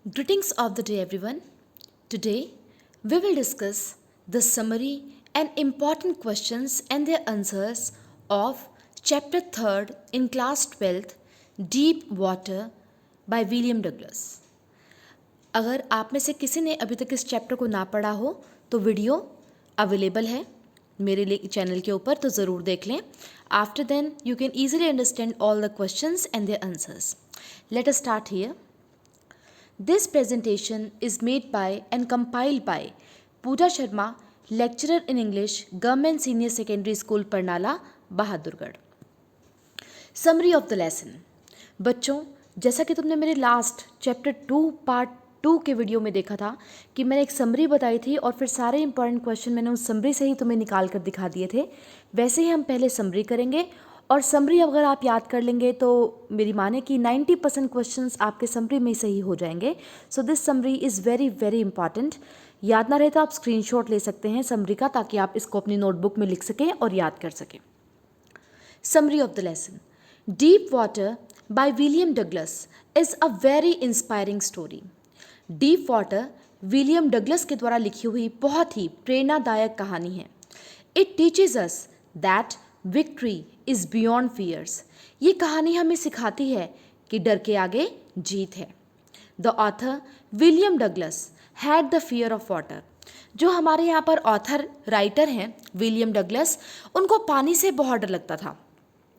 Greetings of the day, everyone. Today, we will discuss the summary and important questions and their answers of Chapter 3rd in Class 12th, Deep Water by William Douglas. अगर आप में से किसी ने अभी तक इस chapter को ना पढ़ा हो तो वीडियो अवेलेबल है मेरे चैनल के ऊपर, तो ज़रूर देख लें. After then you can easily understand all the questions and their answers. Let us start here. This presentation is made by and compiled by Pooja Sharma, lecturer in English, Government Senior Secondary School, Parnala, Bahadurgarh. Summary of the lesson. बच्चों, जैसा कि तुमने मेरे last chapter 2 part 2 के video में देखा था कि मैंने एक समरी बताई थी और फिर सारे इंपॉर्टेंट क्वेश्चन मैंने उस समरी से ही तुम्हें निकाल कर दिखा दिए थे. वैसे ही हम पहले समरी करेंगे और समरी अगर आप याद कर लेंगे तो मेरी माने कि 90% क्वेश्चंस आपके समरी में सही हो जाएंगे. So this summary is very very important. याद ना रहे तो आप स्क्रीनशॉट ले सकते हैं समरी का, ताकि आप इसको अपनी नोटबुक में लिख सकें और याद कर सकें. Summary of the lesson. Deep water by William Douglas is a very inspiring story. Deep water William Douglas के द्वारा लिखी हुई बहुत ही प्रेरणादायक कहानी है. It teaches us that victory is beyond fears. ये कहानी हमें सिखाती है कि डर के आगे जीत है. The author William Douglas had the fear of water. जो हमारे यहाँ पर ऑथर राइटर हैं विलियम डगलस, उनको पानी से बहुत डर लगता था.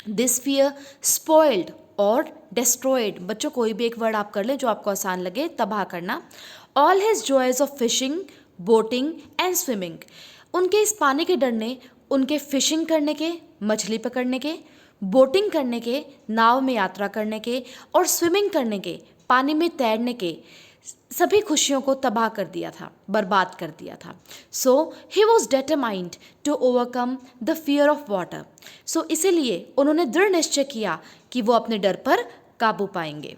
दिस फियर स्पॉइल्ड और डिस्ट्रॉयड. बच्चों, कोई भी एक वर्ड आप कर लें जो आपको आसान लगे. तबाह करना. All his joys of fishing, boating and swimming. उनके इस पानी के डर ने उनके फिशिंग करने के, मछली पकड़ने के, बोटिंग करने के, नाव में यात्रा करने के और स्विमिंग करने के, पानी में तैरने के सभी खुशियों को तबाह कर दिया था, बर्बाद कर दिया था. So he was determined to overcome the fear of water. So इसीलिए उन्होंने दृढ़ निश्चय किया कि वो अपने डर पर काबू पाएंगे.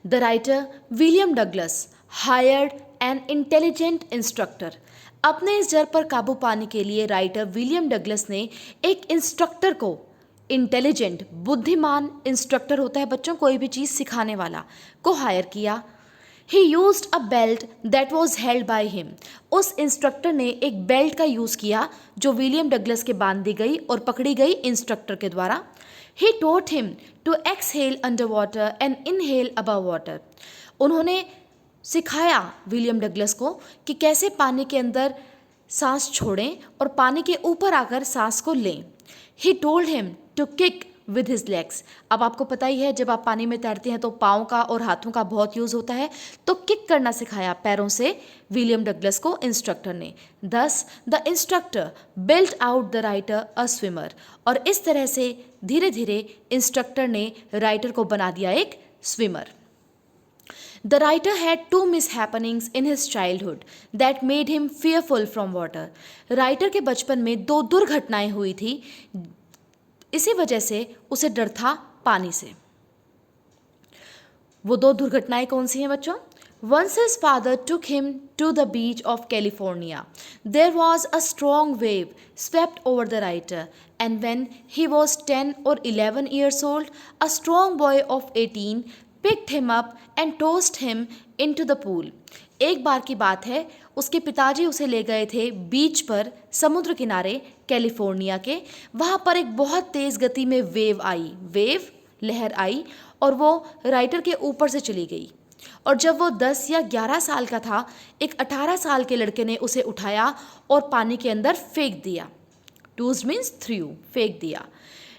The writer William Douglas hired an intelligent instructor. अपने इस डर पर काबू पाने के लिए राइटर विलियम डगलस ने एक इंस्ट्रक्टर को, इंटेलिजेंट बुद्धिमान इंस्ट्रक्टर होता है बच्चों कोई भी चीज़ सिखाने वाला, को हायर किया. ही used a belt that was held by him. उस इंस्ट्रक्टर ने एक बेल्ट का यूज़ किया जो विलियम डगलस के बांध दी गई और पकड़ी गई इंस्ट्रक्टर के द्वारा. He taught him to exhale under water and inhale above water. उन्होंने सिखाया विलियम डगलस को कि कैसे पानी के अंदर सांस छोड़ें और पानी के ऊपर आकर सांस को लें. He told him to kick with his legs. अब आपको पता ही है जब आप पानी में तैरते हैं तो पाँव का और हाथों का बहुत यूज़ होता है, तो किक करना सिखाया पैरों से विलियम डगलस को इंस्ट्रक्टर ने. दस the instructor built out the writer a swimmer. और इस तरह से धीरे धीरे इंस्ट्रक्टर ने राइटर को बना दिया एक swimmer. The writer had two mishappenings in his childhood that made him fearful from water. Writer के बचपन में दो दुर्घटनाएं हुई थी, इसी वजह से उसे डर था पानी से. वो दो दुर्घटनाएं कौन सी हैं बच्चों? Once his father took him to the beach of California. There was a strong wave swept over the writer, and when he was 10 or 11 years old, a strong boy of 18 picked him up and tossed him into the pool. एक बार की बात है, उसके पिताजी उसे ले गए थे बीच पर, समुद्र किनारे कैलिफोर्निया के. वहाँ पर एक बहुत तेज़ गति में वेव लहर आई और वो राइटर के ऊपर से चली गई. और जब वो 10 या 11 साल का था, एक 18 साल के लड़के ने उसे उठाया और पानी के अंदर फेंक दिया. टूज मीन्स थ्रू, फेंक दिया.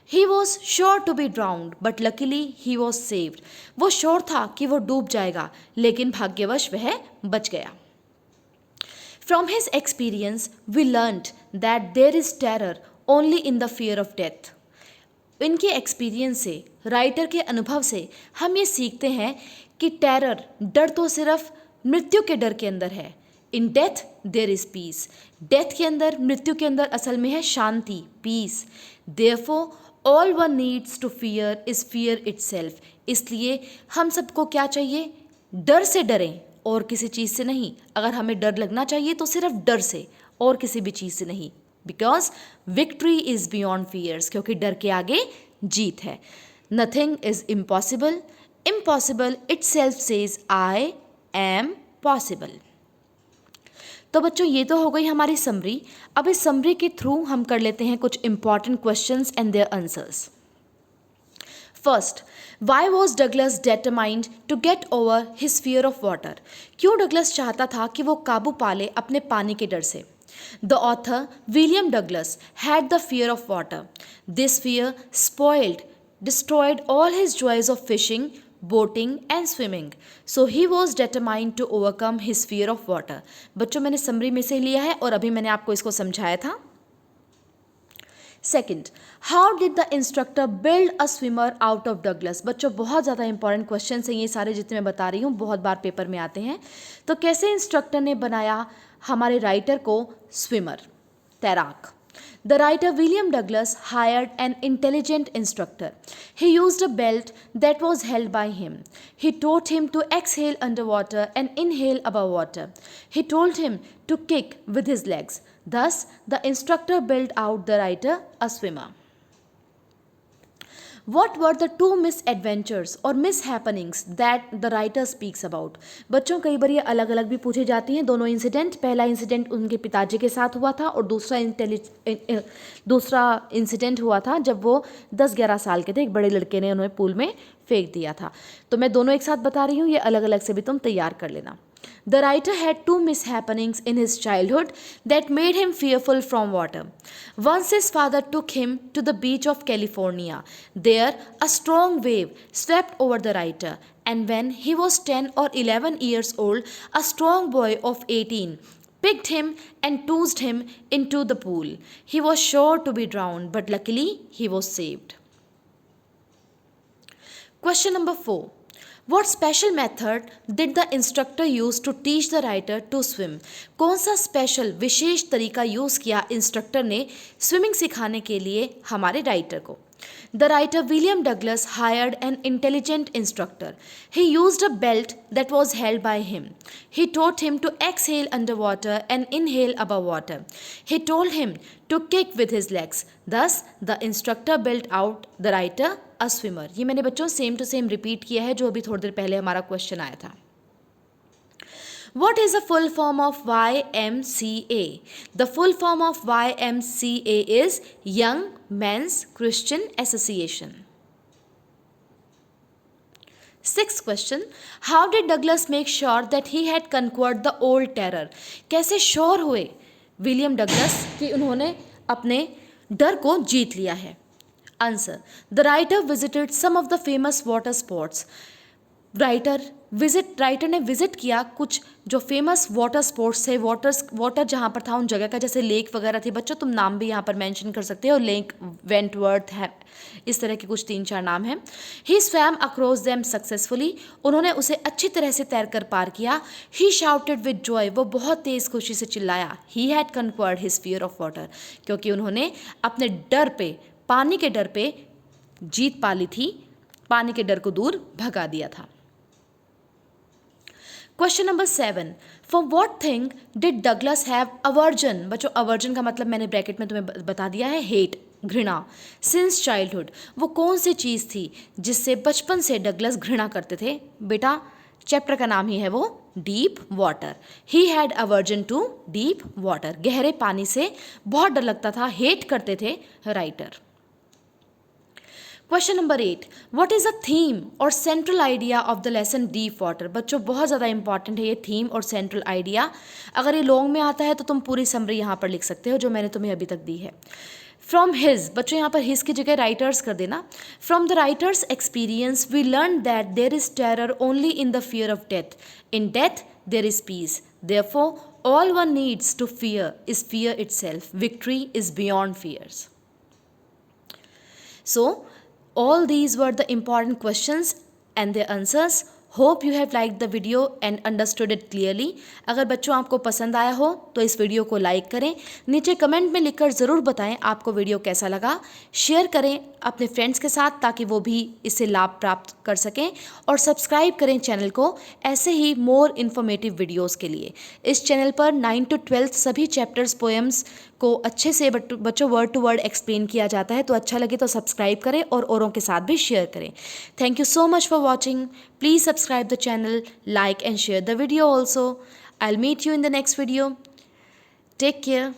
He was sure to be drowned, but luckily he was saved. वो श्योर था कि वो डूब जाएगा, लेकिन भाग्यवश वह बच गया. From his experience, we learned that there is terror only in the fear of death. इनके एक्सपीरियंस से, राइटर के अनुभव से हम ये सीखते हैं कि टेरर, डर तो सिर्फ मृत्यु के डर के अंदर है. In death there is peace. Death के अंदर, मृत्यु के अंदर असल में है शांति, peace. Therefore all one needs to fear is fear itself. इसलिए हम सबको क्या चाहिए? डर से डरें और किसी चीज़ से नहीं. अगर हमें डर लगना चाहिए तो सिर्फ डर से और किसी भी चीज़ से नहीं. Because victory is beyond fears. क्योंकि डर के आगे जीत है. Nothing is impossible impossible itself says I am possible. तो बच्चों ये तो हो गई हमारी समरी. अब इस समरी के थ्रू हम कर लेते हैं कुछ important questions and their answers. First, why was Douglas determined to get over his fear of water? क्यों डगलस चाहता था कि वो काबू पा ले अपने पानी के डर से? The author William Douglas had the fear of water. This fear destroyed all his joys of fishing, boating and swimming. So he was determined to overcome his fear of water. बच्चों मैंने समरी में से लिया है और अभी मैंने आपको इसको समझाया था. Second, how did the instructor build a swimmer out of Douglas? बच्चों बहुत ज़्यादा इंपॉर्टेंट क्वेश्चन हैं ये सारे जितने मैं बता रही हूँ, बहुत बार पेपर में आते हैं. तो कैसे इंस्ट्रक्टर ने बनाया हमारे राइटर को स्विमर, तैराक? The writer William Douglas hired an intelligent instructor. He used a belt that was held by him. He taught him to exhale underwater and inhale above water. He told him to kick with his legs. Thus, the instructor built out the writer a swimmer. What were the two misadventures or mishappenings that the writer speaks about? बच्चों कई बार ये अलग अलग भी पूछी जाती हैं दोनों इंसिडेंट. पहला इंसिडेंट उनके पिताजी के साथ हुआ था और दूसरा इंसिडेंट हुआ था जब वो 10-11 साल के थे. एक बड़े लड़के ने उन्हें पूल में फेंक दिया था. तो मैं दोनों एक साथ बता रही हूँ, ये अलग अलग से भी तुम तैयार कर लेना. The writer had two mishappenings in his childhood that made him fearful from water. Once his father took him to the beach of California. There, a strong wave swept over the writer, and when he was 10 or 11 years old, a strong boy of 18 picked him and tossed him into the pool. He was sure to be drowned, but luckily he was saved. Question number 4. What special method did the instructor use to teach the writer to swim? कौन सा special विशेष तरीका use किया instructor ने swimming सिखाने के लिए हमारे writer को? The writer William Douglas hired an intelligent instructor. He used a belt that was held by him. He taught him to exhale underwater and inhale above water. He told him to kick with his legs. Thus, the instructor built out the writer a swimmer. ये मैंने बच्चों same to same repeat किया है जो अभी थोड़ी देर पहले हमारा क्वेश्चन आया था. What is the full form of YMCA? The full form of YMCA is Young Men's Christian Association. Sixth question. How did Douglas make sure that he had conquered the old terror? कैसे sure हुए William Douglas कि उन्होंने अपने डर को जीत लिया है? Answer. The writer visited some of the famous water sports. Writer ने विजिट किया कुछ जो फेमस वाटर स्पोर्ट्स थे. वाटर जहाँ पर था उन जगह का, जैसे लेक वगैरह थी. बच्चों तुम नाम भी यहाँ पर मेंशन कर सकते हो. लेक वेंटवर्थ है, इस तरह के कुछ 3-4 नाम हैं. He swam across them successfully. उन्होंने उसे अच्छी तरह से तैरकर पार किया. He shouted with joy. वो बहुत तेज़ खुशी से चिल्लाया. He had conquered his fear of water. क्योंकि उन्होंने अपने डर पे, पानी के डर पे जीत पा ली थी. पानी के डर को दूर भगा दिया था. Question number 7. For what thing did Douglas have aversion? बच्चों अवर्जन का मतलब मैंने ब्रैकेट में तुम्हें बता दिया है, हेट, घृणा. सिंस चाइल्डहुड, वो कौन सी चीज़ थी जिससे बचपन से डगलस घृणा करते थे? बेटा चैप्टर का नाम ही है वो deep water. He had aversion to deep water. गहरे पानी से बहुत डर लगता था, हेट करते थे writer. Question number 8. What is the theme और central idea of the lesson deep water? बच्चों बहुत ज़्यादा इंपॉर्टेंट है ये थीम और सेंट्रल आइडिया. अगर ये लॉन्ग में आता है तो तुम पूरी समरी यहाँ पर लिख सकते हो जो मैंने तुम्हें अभी तक दी है. फ्रॉम हिज, बच्चों यहाँ पर हिज की जगह राइटर्स कर देना. From the writer's experience we learn that there is terror only in the fear of death. In death there is peace. Therefore all one needs to fear is fear itself. Victory is beyond fears. So all these were the important questions and their answers. Hope you have liked the video and understood it clearly. अगर बच्चों आपको पसंद आया हो तो इस video को like करें. नीचे कमेंट में लिखकर ज़रूर बताएं आपको वीडियो कैसा लगा. शेयर करें अपने फ्रेंड्स के साथ ताकि वो भी इससे लाभ प्राप्त कर सकें. और सब्सक्राइब करें चैनल को ऐसे ही मोर इन्फॉर्मेटिव वीडियोज़ के लिए. इस चैनल पर 9 to 12 सभी चैप्टर्स, पोएम्स, को अच्छे से बच्चों वर्ड टू वर्ड एक्सप्लेन किया जाता है, तो अच्छा लगे तो सब्सक्राइब करें और औरों के साथ भी शेयर करें। Thank you so much for watching. Please subscribe the channel, like and share the video also. I'll meet you in the next video. Take care.